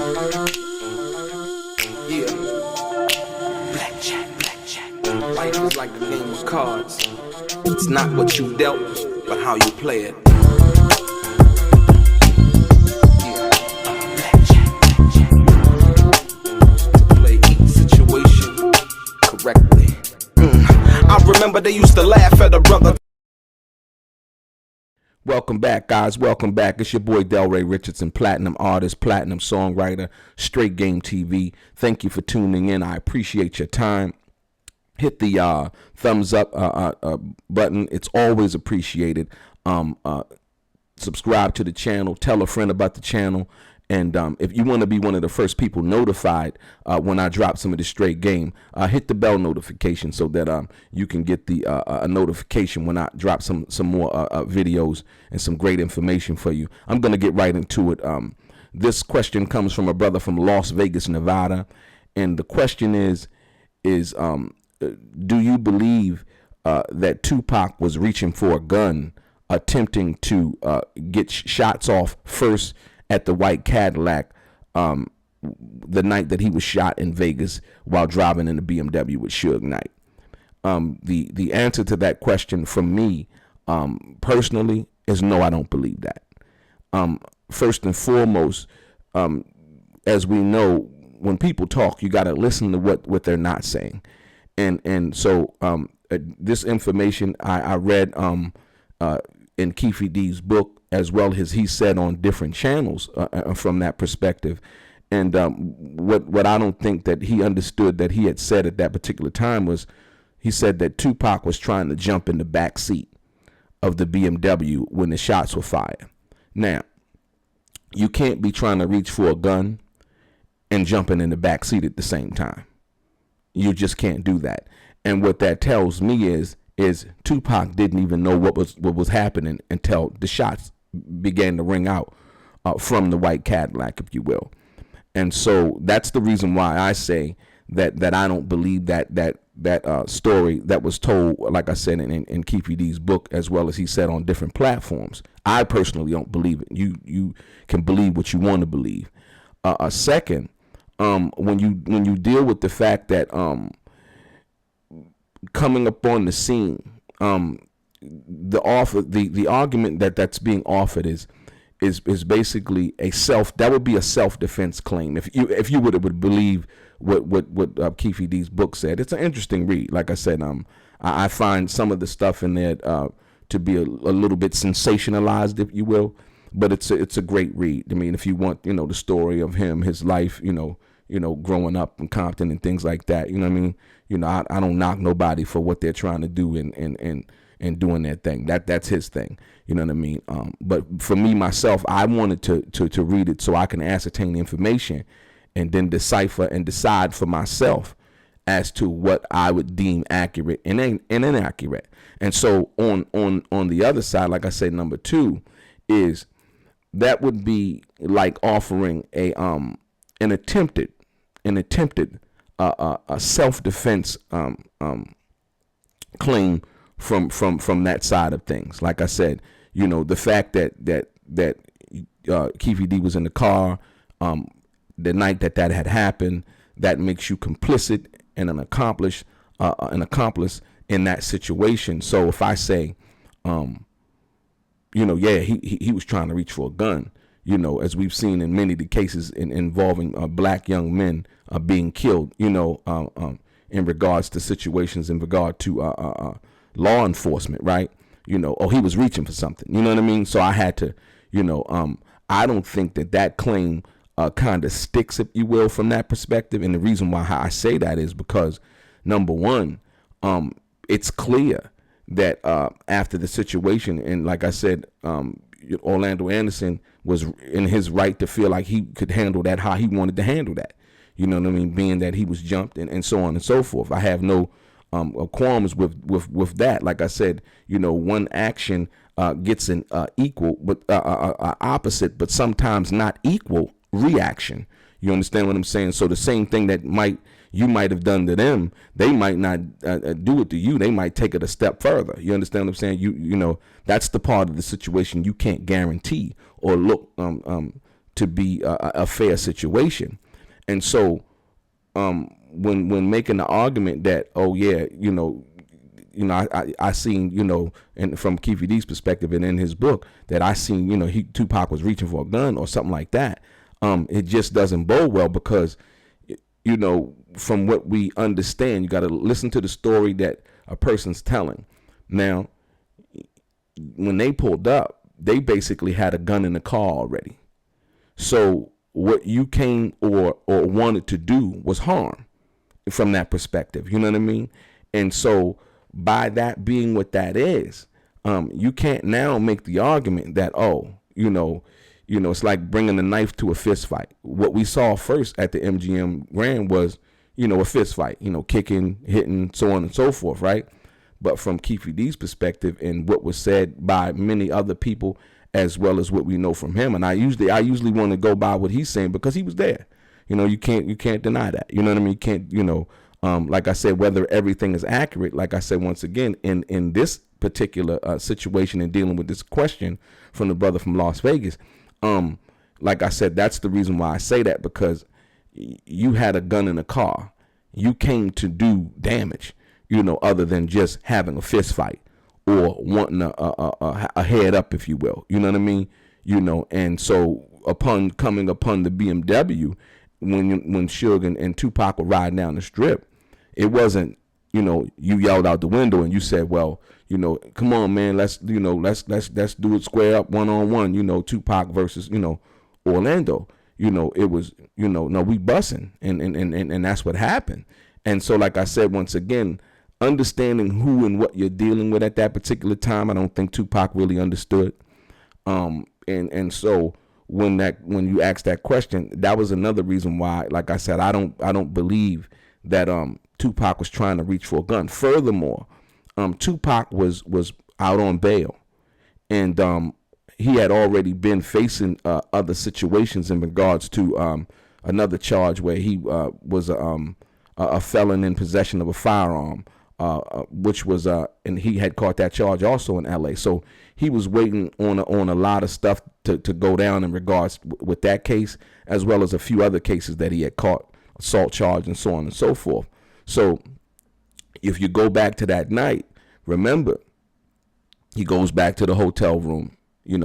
Yeah. Blackjack. Life is like a game of cards. It's not what you dealt, but how you play it. Yeah. Blackjack. To play each situation correctly. I remember they used to laugh at a brother. Welcome back, guys. Welcome back. It's your boy DELRAY Richardson, platinum artist, platinum songwriter, Straight Game TV. Thank you for tuning in. I appreciate your time. Hit the thumbs up button. It's always appreciated. Subscribe to the channel. Tell a friend about the channel. And if you want to be one of the first people notified when I drop some of the straight game, hit the bell notification so that you can get the a notification when I drop some more videos and some great information for you. I'm going to get right into it. This question comes from a brother from Las Vegas, Nevada. And the question is do you believe that Tupac was reaching for a gun, attempting to get shots off first at the white Cadillac the night that he was shot in Vegas while driving in a BMW with Suge Knight? The answer to that question from me personally is no, I don't believe that. First and foremost, as we know, when people talk, you got to listen to what they're not saying. And so this information I read in Keefe D's book, as well as he said on different channels from that perspective. And what I don't think that he understood that he had said at that particular time was, he said that Tupac was trying to jump in the back seat of the BMW when the shots were fired. Now, you can't be trying to reach for a gun and jumping in the back seat at the same time. You just can't do that. And what that tells me is Tupac didn't even know what was happening until the shots began to ring out from the white Cadillac, if you will. And so that's the reason why I say that I don't believe that story that was told, like I said, in Keefe D's book, as well as he said on different platforms. I personally don't believe it. You can believe what you want to believe. Second, when you deal with the fact that coming up on the scene, the argument that's being offered is basically that would be a self-defense claim if you would believe what Keefe D's book said. It's an interesting read. Like I said, I find some of the stuff in there to be a little bit sensationalized, if you will, but it's a great read. I mean, if you want, the story of him, his life, growing up in Compton and things like that, you know what I mean? I don't knock nobody for what they're trying to do and doing their thing. That's his thing. You know what I mean? But for me, myself, I wanted to read it so I can ascertain the information and then decipher and decide for myself as to what I would deem accurate and inaccurate. And so on the other side, like I said, number two is that would be like offering an attempted self-defense claim from that side of things. Like I said, the fact that Keefe D was in the car the night that had happened, that makes you complicit and an accomplice in that situation. So if I say, he was trying to reach for a gun, as we've seen in many of the cases involving black young men being killed, in regards to situations in regard to law enforcement, right? He was reaching for something, you know what I mean? So I had to, I don't think that claim kind of sticks, if you will, from that perspective. And the reason why I say that is because, number one, it's clear that after the situation, and like I said, Orlando Anderson was in his right to feel like he could handle that how he wanted to handle that. You know what I mean? Being that he was jumped and so on and so forth. I have no qualms with that. Like I said, one action gets an equal but opposite, but sometimes not equal reaction. You understand what I'm saying? So the same thing that you might have done to them, they might not do it to you. They might take it a step further. You understand what I'm saying? That's the part of the situation you can't guarantee or look to be a fair situation. And so when making the argument that, oh yeah, I seen, and from Keefe D's perspective and in his book, that I seen, Tupac was reaching for a gun or something like that. It just doesn't bode well, because, from what we understand, you got to listen to the story that a person's telling. Now, when they pulled up, they basically had a gun in the car already. So what you came or wanted to do was harm from that perspective. You know what I mean? And so by that being what that is, you can't now make the argument that, it's like bringing a knife to a fist fight. What we saw first at the MGM Grand was, a fist fight, kicking, hitting, so on and so forth, right? But from Keefe D's perspective and what was said by many other people, as well as what we know from him, and I usually want to go by what he's saying because he was there. You can't deny that. You know what I mean? You can't, like I said, whether everything is accurate, like I said, once again, in this particular situation and dealing with this question from the brother from Las Vegas, like I said, that's the reason why I say that, because you had a gun in a car. You came to do damage, other than just having a fist fight or wanting a head up, if you will. You know what I mean? And so upon coming upon the BMW, when Suge and Tupac were riding down the strip, it wasn't, you yelled out the window and you said, well, come on, man, let's do it square up, one-on-one, Tupac versus, Orlando. It was, no, we bussing, and that's what happened. And so, like I said, once again, understanding who and what you're dealing with at that particular time, I don't think Tupac really understood. And so when you asked that question, that was another reason why, like I said, I don't believe that Tupac was trying to reach for a gun. Furthermore, Tupac was out on bail, and he had already been facing other situations in regards to another charge where he was a felon in possession of a firearm, which was and he had caught that charge also in LA. So he was waiting on a lot of stuff to go down in regards with that case, as well as a few other cases that he had caught, assault charge and so on and so forth. So if you go back to that night, remember, he goes back to the hotel room. He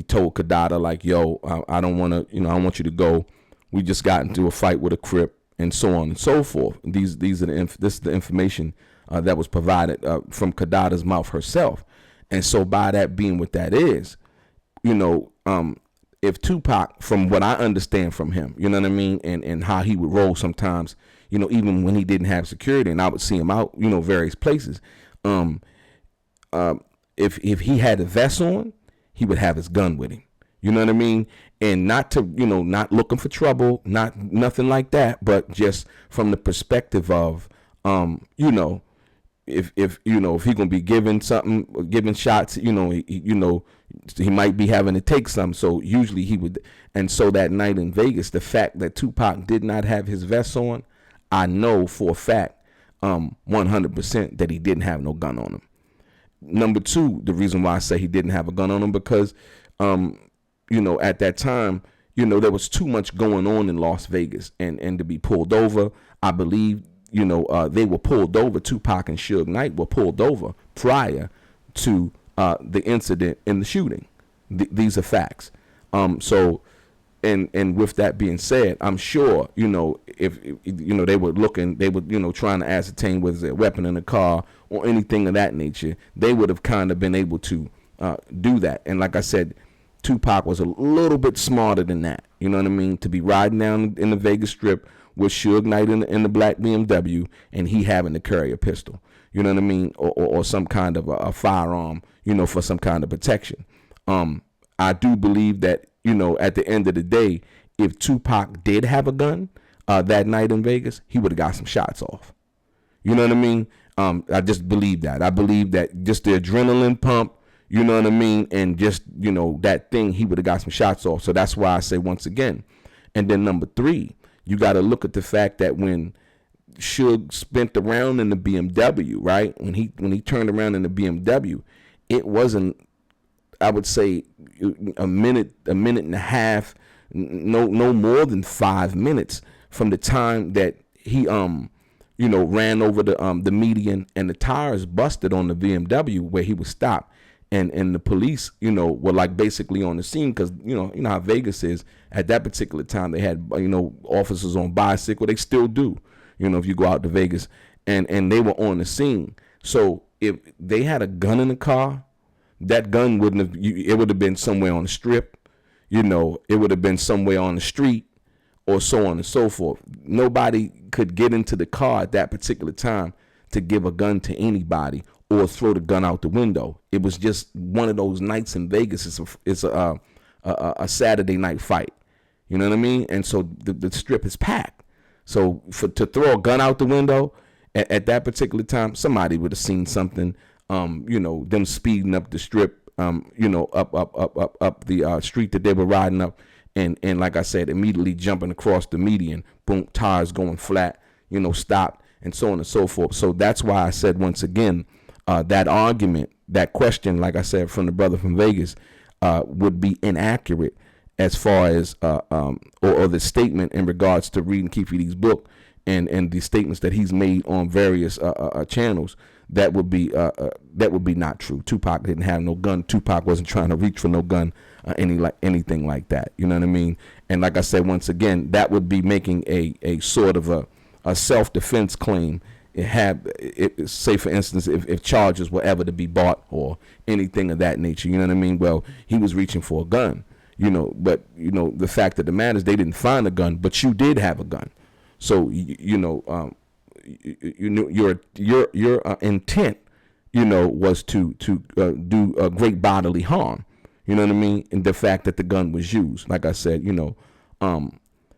told Kadada, like, yo, I don't want to, I want you to go. We just got into a fight with a Crip, and so on and so forth. These are this is the information that was provided from Kadada's mouth herself. And so by that being what that is, if Tupac, from what I understand from him, you know what I mean, and how he would roll sometimes, even when he didn't have security, and I would see him out, various places. If he had a vest on, he would have his gun with him. You know what I mean? And not to, not looking for trouble, nothing like that, but just from the perspective of, if he gonna be giving shots, he might be having to take some. So usually he would. And so that night in Vegas, the fact that Tupac did not have his vest on, I know for a fact, 100% that he didn't have no gun on him. Number two, the reason why I say he didn't have a gun on him, because, at that time, there was too much going on in Las Vegas, and to be pulled over, I believe, they were pulled over. Tupac and Suge Knight were pulled over prior to the incident in the shooting. These are facts. So, and with that being said, I'm sure, if they were trying to ascertain whether there's a weapon in the car or anything of that nature, they would have kind of been able to do that. And like I said, Tupac was a little bit smarter than that. You know what I mean? To be riding down in the Vegas Strip with Suge Knight in the black BMW, and he having to carry a pistol. You know what I mean? Or some kind of a firearm, for some kind of protection. I do believe that, at the end of the day, if Tupac did have a gun that night in Vegas, he would have got some shots off. You know what I mean? I just believe that. I believe that just the adrenaline pump, you know what I mean? And just, that thing, he would have got some shots off. So that's why I say once again. And then number three, you got to look at the fact that when Suge spent around in the BMW, right? When he turned around in the BMW, it wasn't I would say a minute and a half, no more than 5 minutes from the time that he ran over the median and the tires busted on the BMW where he was stopped, and the police were like basically on the scene, because you know how Vegas is at that particular time. They had officers on bicycle. They still do, if you go out to Vegas, and they were on the scene. So if they had a gun in the car, that gun wouldn't have, it would have been somewhere on the strip, it would have been somewhere on the street, or so on and so forth. Nobody could get into the car at that particular time to give a gun to anybody or throw the gun out the window. It was just one of those nights in Vegas. It's a Saturday night fight. You know what I mean? And so the strip is packed. So to throw a gun out the window at that particular time, somebody would have seen something. Them speeding up the strip, up the street that they were riding up, and like I said, immediately jumping across the median, boom, tires going flat, stopped, and so on and so forth. So that's why I said, once again, that argument, that question, like I said, from the brother from Vegas, would be inaccurate as far as or the statement in regards to reading Keefe D's book and the statements that he's made on various channels. That would be not true. Tupac didn't have no gun. Tupac wasn't trying to reach for no gun, anything like that. You know what I mean? And like I said, once again, that would be making a sort of a self-defense claim. Say for instance, if charges were ever to be bought or anything of that nature, you know what I mean? Well, he was reaching for a gun, but the fact of the matter is they didn't find a gun, but you did have a gun. So your intent, was to do a great bodily harm. You know what I mean? And the fact that the gun was used, like I said,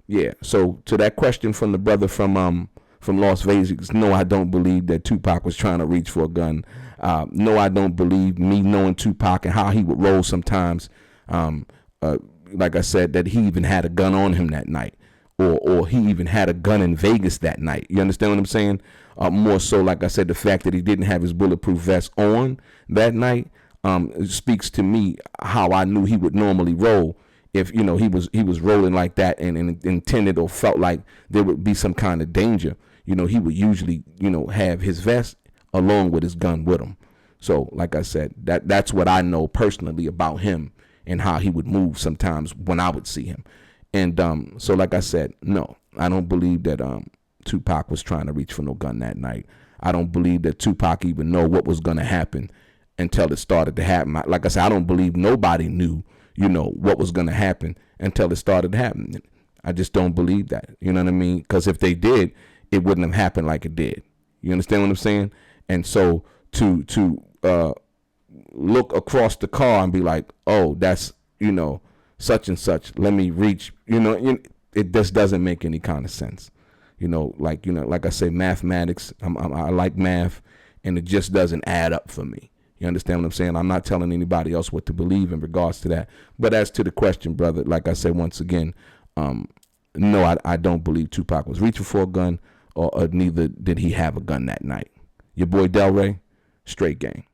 yeah. So to that question from the brother from Las Vegas, no, I don't believe that Tupac was trying to reach for a gun. No, I don't believe, me knowing Tupac and how he would roll sometimes. Like I said, that he even had a gun on him that night. Or he even had a gun in Vegas that night. You understand what I'm saying? More so, like I said, the fact that he didn't have his bulletproof vest on that night speaks to me how I knew he would normally roll if he was rolling like that and intended or felt like there would be some kind of danger. He would usually have his vest along with his gun with him. So like I said, that's what I know personally about him and how he would move sometimes when I would see him. And so like I said, no, I don't believe that Tupac was trying to reach for no gun that night. I don't believe that Tupac even know what was going to happen until it started to happen. Like I said, I don't believe nobody knew, what was going to happen until it started happening. I just don't believe that. You know what I mean? Because if they did, it wouldn't have happened like it did. You understand what I'm saying? And so to look across the car and be like, oh, that's, such and such, let me reach, it just doesn't make any kind of sense. Like I say, mathematics, I like math, and it just doesn't add up for me. You understand what I'm saying? I'm not telling anybody else what to believe in regards to that. But as to the question, brother, like I said, once again, no, I don't believe Tupac was reaching for a gun, or neither did he have a gun that night. Your boy DELRAY, straight gang.